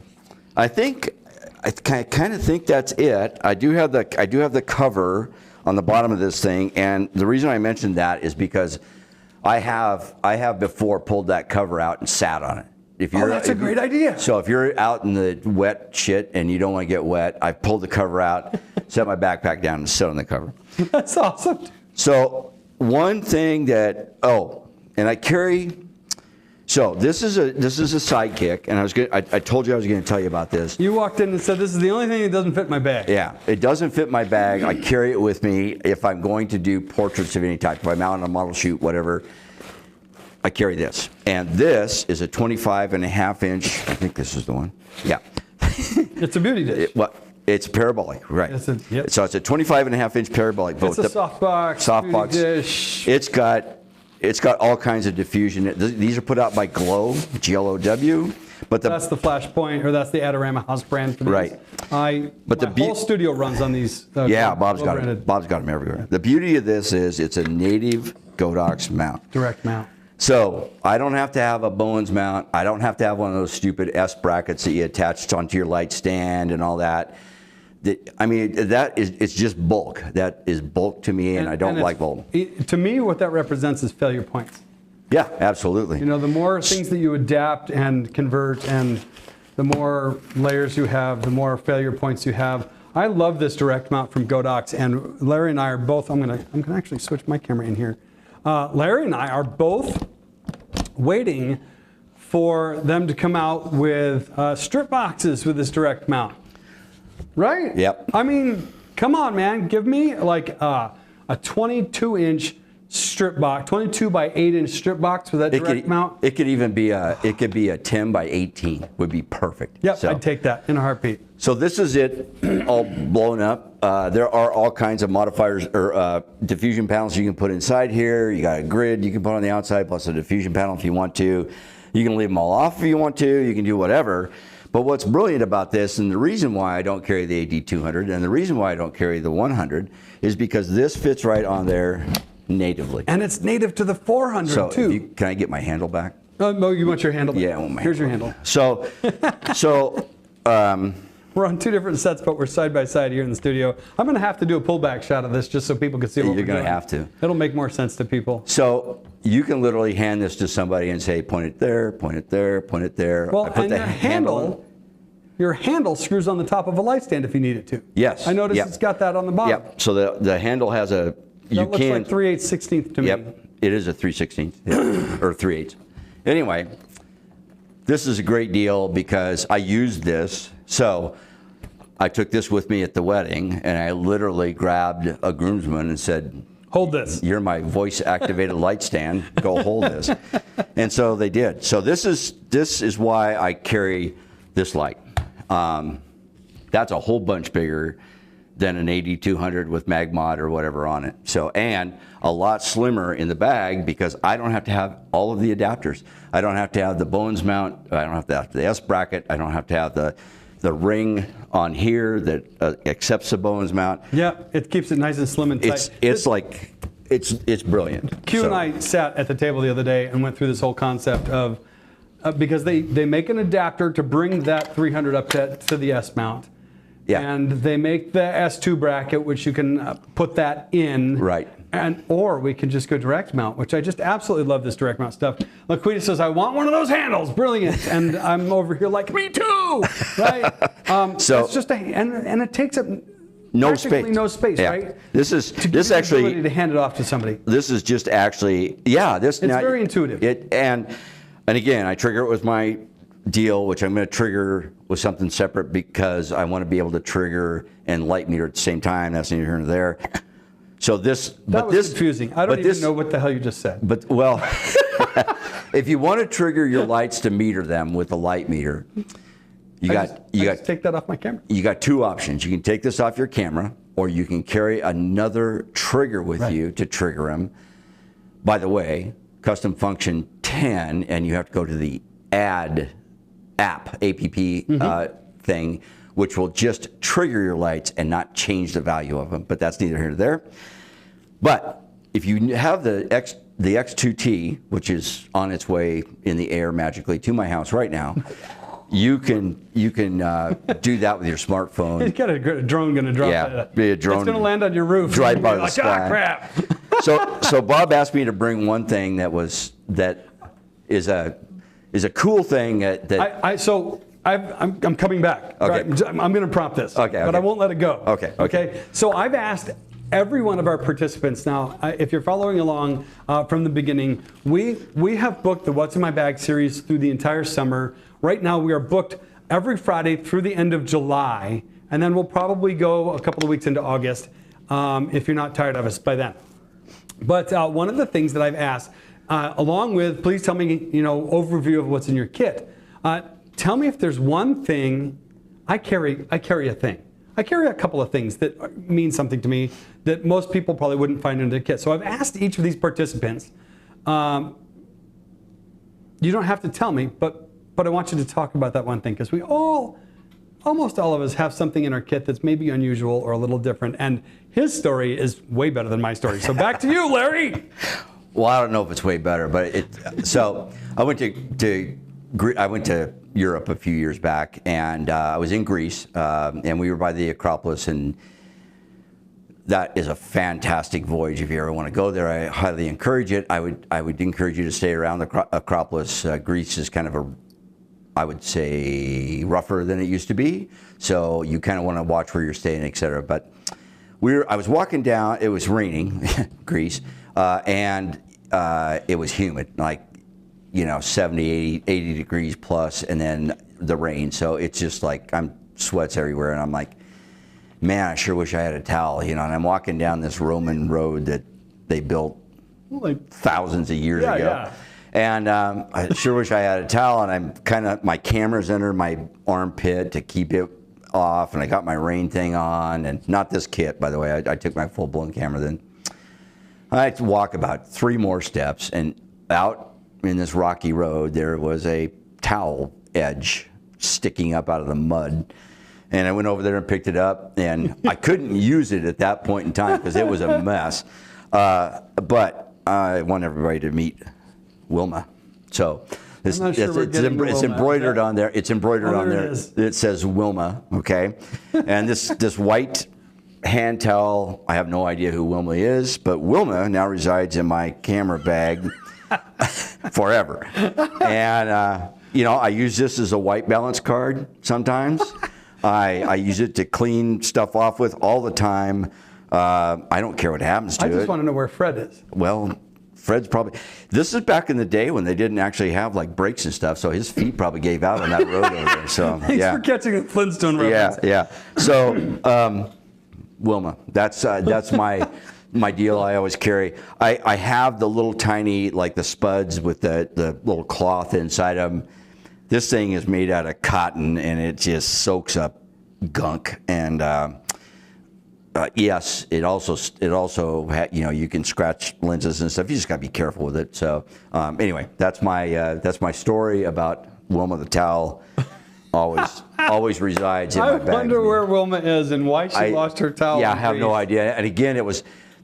kind of think that's it. I do have the cover on the bottom of this thing, and the reason I mentioned that is because I have before pulled that cover out and sat on it. That's a great idea. So if you're out in the wet shit and you don't want to get wet, I pulled the cover out, set my backpack down, and sit on the cover. That's awesome. So one thing that and I carry. So this is a sidekick, and I told you I was going to tell you about this. You walked in and said, this is the only thing that doesn't fit my bag. Yeah, it doesn't fit my bag. I carry it with me if I'm going to do portraits of any type. If I'm out on a model shoot, whatever, I carry this. And this is a 25.5 inch. I think this is the one. Yeah. It's a beauty dish. It's parabolic, right? Yep. So it's a 25.5 inch parabolic boat. It's a softbox beauty dish. It's got all kinds of diffusion. These are put out by Glow, Glow. But That's the Flashpoint, or that's the Adorama house brand for these. Right. But the whole studio runs on these. Yeah, Bob's got them. branded Bob's got them everywhere. The beauty of this is it's a native Godox mount. direct mount. So I don't have to have a Bowens mount. I don't have to have one of those stupid S brackets that you attach onto your light stand and all that. It's just bulk. That is bulk to me, and I don't like bulk. To me, what that represents is failure points. Yeah, absolutely. The more things that you adapt and convert, and the more layers you have, the more failure points you have. I love this direct mount from Godox, and Larry and I are both. I'm gonna actually switch my camera in here. Larry and I are both waiting for them to come out with strip boxes with this direct mount. Right? Yep. I mean, come on, man. Give me like a 22-inch strip box, 22 by 8-inch strip box with that direct mount. It could even be a 10 by 18 would be perfect. Yep, I'd take that in a heartbeat. So this is it, all blown up. There are all kinds of modifiers or diffusion panels you can put inside here. You got a grid you can put on the outside, plus a diffusion panel if you want to. You can leave them all off if you want to. You can do whatever. But what's brilliant about this, and the reason why I don't carry the AD200, and the reason why I don't carry the 100, is because this fits right on there natively. And it's native to the 400 too. Can I get my handle back? No, you want your handle back? Yeah, I want my Here's handle. your handle. So. We're on two different sets, but we're side by side here in the studio. I'm going to have to do a pullback shot of this just so people can see what we're doing. You're going to have to. It'll make more sense to people. So you can literally hand this to somebody and say, point it there, point it there, point it there. Well, and your handle screws on the top of a light stand if you need it to. Yes. I noticed it's got that on the bottom. Yep. So the handle has a. That looks like 3/8/16 to me. Yep. It is a 3/16 or 3/8. Anyway, this is a great deal because I used this. So I took this with me at the wedding, and I literally grabbed a groomsman and said, hold this. You're my voice-activated light stand. Go hold this. And so they did. So this is why I carry this light. That's a whole bunch bigger than an AD200 with MagMod or whatever on it. So, and a lot slimmer in the bag because I don't have to have all of the adapters. I don't have to have the Bones mount. I don't have to have the S bracket. I don't have to have the ring on here that accepts the Bones mount. Yeah, it keeps it nice and slim and tight. It's brilliant. Q and I sat at the table the other day and went through this whole concept of because they make an adapter to bring that 300 up to the S mount. Yeah. And they make the S2 bracket, which you can put that in. Right. Or we can just go direct mount, which I just absolutely love this direct mount stuff. Laquita says, I want one of those handles. Brilliant. And I'm over here like, me too. Right? So it's just and it takes up no space, yeah. Right? This actually ability to hand it off to somebody. This is just actually, yeah. It's very intuitive. And again, I trigger it with my deal, which I'm going to trigger with something separate because I want to be able to trigger and light meter at the same time. That's neither here nor there. So that was confusing. I don't even know what the hell you just said. But well, if you want to trigger your lights to meter them with a light meter, you got take that off my camera. You got two options. You can take this off your camera, or you can carry another trigger with you to trigger them. By the way, custom function 10, and you have to go to the add app thing, which will just trigger your lights and not change the value of them. But that's neither here nor there. But if you have the X2T, which is on its way in the air magically to my house right now, you can do that with your smartphone. He's got a drone going to drop. Yeah, be a drone. It's going to land on your roof. Right by the sky. Ah, crap. So Bob asked me to bring one thing that is a cool thing I'm coming back. Okay. Right? I'm going to prompt this. Okay. But I won't let it go. Okay. So I've asked every one of our participants now, if you're following along from the beginning, we have booked the What's in My Bag series through the entire summer. Right now we are booked every Friday through the end of July, and then we'll probably go a couple of weeks into August if you're not tired of us by then. But one of the things that I've asked, along with, please tell me, overview of what's in your kit. Tell me if there's one thing. I carry a thing. I carry a couple of things that mean something to me that most people probably wouldn't find in their kit. So I've asked each of these participants. You don't have to tell me, but I want you to talk about that one thing because almost all of us have something in our kit that's maybe unusual or a little different. And his story is way better than my story. So back to you, Larry. Well, I don't know if it's way better, but so I went to Europe a few years back, and I was in Greece, and we were by the Acropolis, and that is a fantastic voyage. If you ever want to go there, I highly encourage it. I would encourage you to stay around the Acropolis. Greece is kind of I would say, rougher than it used to be, so you kind of want to watch where you're staying, etc. But I was walking down. It was raining, Greece, and it was humid, like 70, 80 degrees plus, and then the rain. So it's just like sweats everywhere, and I'm like, man, I sure wish I had a towel, And I'm walking down this Roman road that they built Like thousands of years ago. Yeah. And I sure wish I had a towel, and my camera's under my armpit to keep it off, and I got my rain thing on, and not this kit, by the way. I took my full-blown camera then. I had to walk about 3 more steps, and out in this rocky road, there was a towel edge sticking up out of the mud. And I went over there and picked it up, and I couldn't use it at that point in time because it was a mess. But I want everybody to meet Wilma. So it's embroidered on there. It's embroidered on there. It says Wilma, okay? And this white hand towel, I have no idea who Wilma is, but Wilma now resides in my camera bag forever. And, I use this as a white balance card sometimes. I use it to clean stuff off with all the time. I don't care what happens to it. I just want to know where Fred is. Well, Fred's probably... This is back in the day when they didn't actually have like brakes and stuff, so his feet probably gave out on that road over there. So Thanks for catching the Flintstone reference. Yeah. So, Wilma, that's my deal. I always carry. I have the little tiny, like the spuds with the little cloth inside them. This thing is made out of cotton, and it just soaks up gunk. And yes, it also you can scratch lenses and stuff. You just got to be careful with it. So anyway, that's my story about Wilma the towel. Always resides in my bag. I wonder where Wilma is and why she lost her towel. Yeah, I have no idea. And again,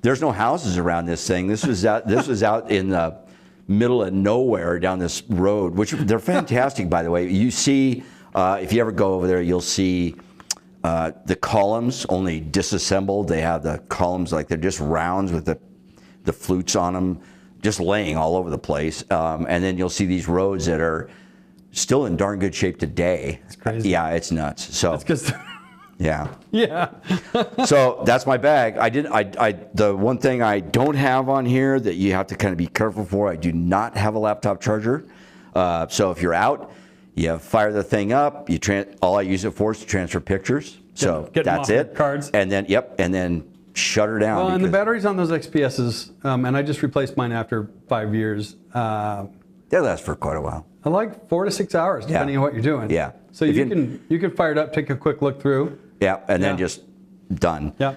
there's no houses around this thing. This was out in the middle of nowhere down this road, which they're fantastic, by the way. You see, if you ever go over there, you'll see the columns only disassembled. They have the columns like they're just rounds with the flutes on them, just laying all over the place. And then you'll see these roads that are still in darn good shape today. It's crazy. Yeah, it's nuts. So that's because yeah. So that's my bag. The one thing I don't have on here that you have to kind of be careful for, I do not have a laptop charger. So if you're out, you fire the thing up. All I use it for is to transfer pictures. So that's it. Cards. And then shut her down. Well, and the batteries on those XPSs, and I just replaced mine after 5 years. They last for quite a while. I like 4 to 6 hours, depending on what you're doing. Yeah. So you can fire it up, take a quick look through. Yeah, and then just done. Yeah.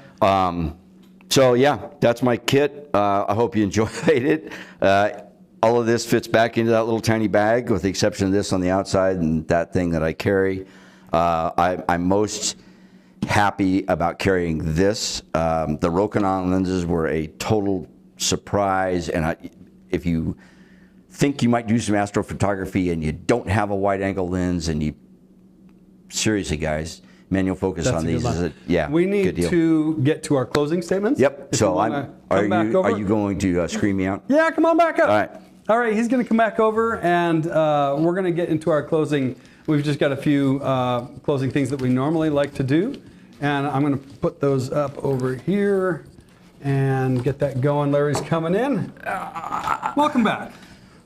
So yeah, that's my kit. I hope you enjoyed it. All of this fits back into that little tiny bag, with the exception of this on the outside and that thing that I carry. I'm most happy about carrying this. The Rokinon lenses were a total surprise, and if you think you might do some astrophotography and you don't have a wide-angle lens, and seriously, guys, manual focus on these. We need to get to our closing statements. Yep. So are you going to screen me out? Yeah, come on back up. All right. All right, he's going to come back over, and we're going to get into our closing. We've just got a few closing things that we normally like to do, and I'm going to put those up over here and get that going. Larry's coming in. Welcome back.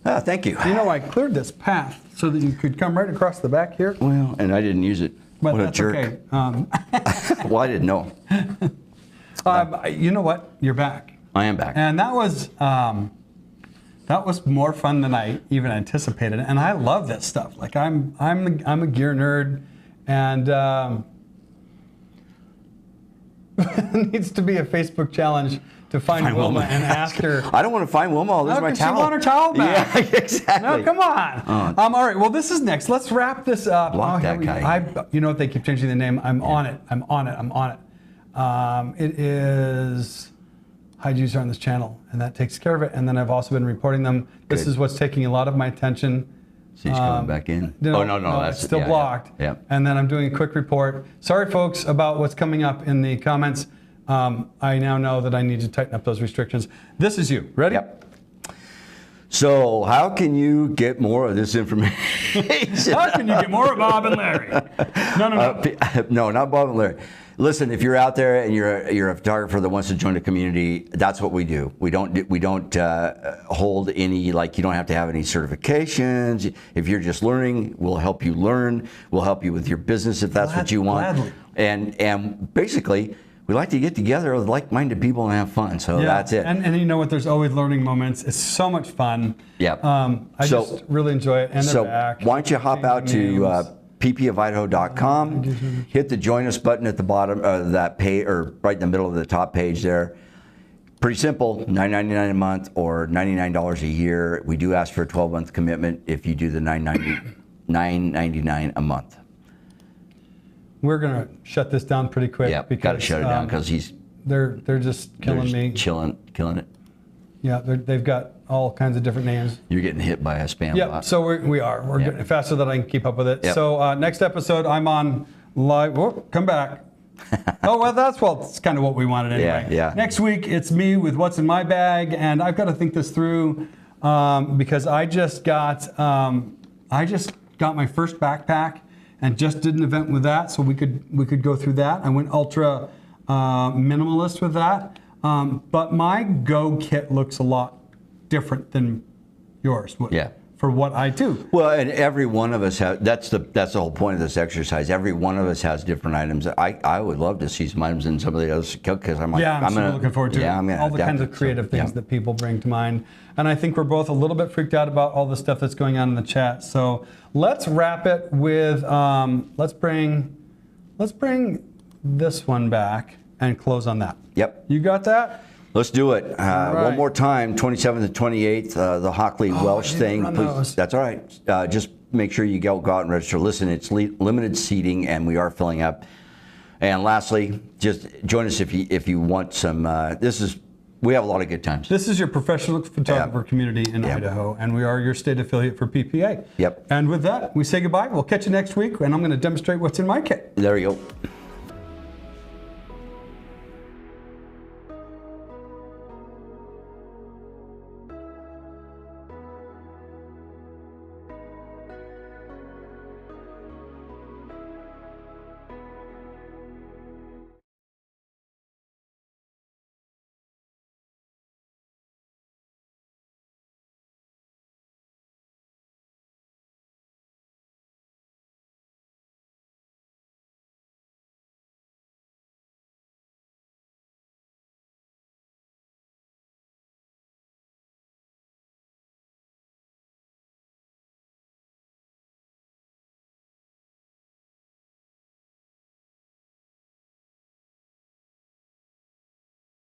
Thank you. You know, I cleared this path so that you could come right across the back here. Well, and I didn't use it. But what that's a jerk. Okay. Well, I didn't know. You know what? You're back. I am back. And that was more fun than I even anticipated. And I love this stuff. Like I'm a gear nerd, and it needs to be a Facebook challenge to find Wilma and ask her. I don't want to find Wilma. I'll lose my towel. She want her towel back. Yeah, exactly. No, come on. All right. Well, this is next. Let's wrap this up. Block that guy. You know what? They keep changing the name. I'm on it. It is hide user on this channel, and that takes care of it. And then I've also been reporting them. This is what's taking a lot of my attention. She's coming back in. No, that's it's still blocked. Yeah. And then I'm doing a quick report. Sorry, folks, about what's coming up in the comments. I now know that I need to tighten up those restrictions. This is you. Ready? Yep. So how can you get more of this information? How can you get more of Bob and Larry? No. No, not Bob and Larry. Listen, if you're out there and you're a photographer that wants to join a community, that's what we do. We don't hold any, like, you don't have to have any certifications. If you're just learning, we'll help you learn. We'll help you with your business if that's what you want. Gladly. And basically, we like to get together with like-minded people and have fun. So that's it. And you know what? There's always learning moments. It's so much fun. Yep. I just really enjoy it. And so they're back. why don't you hop out to ppfidaho.com, hit the join us button at the bottom of that page, or right in the middle of the top page there. Pretty simple, $9.99 a month or $99 a year. We do ask for a 12-month commitment if you do the $9.99 a month. We're gonna shut this down pretty quick. Yeah, got to shut it down because they're just killing me. Killing it. Yeah, they've got all kinds of different names. You're getting hit by a spam Yeah, bot. so we're getting faster than I can keep up with it. Yep. So next episode, I'm on live. Whoa, come back. It's kind of what we wanted anyway. Yeah. Next week, it's me with what's in my bag, and I've got to think this through because I just got my first backpack and just did an event with that, so we could go through that. I went ultra minimalist with that, but my Go kit looks a lot different than yours. Yeah. For what I do. Well, and every one of us has, that's the whole point of this exercise. Every one of us has different items. I would love to see some items in some of the others because I'm like, I'm super looking forward to it. All the kinds of creative things that people bring to mind. And I think we're both a little bit freaked out about all the stuff that's going on in the chat. So let's wrap it with, let's bring this one back and close on that. Yep. You got that? Let's do it. Right. One more time, 27th and 28th, the Hockley Welsh thing. Please, those. that's all right. Just make sure you go out and register. Listen, it's limited seating, and we are filling up. And lastly, just join us if you want some. We have a lot of good times. This is your professional photographer community in Idaho, and we are your state affiliate for PPA. Yep. And with that, we say goodbye. We'll catch you next week, and I'm going to demonstrate what's in my kit. There you go.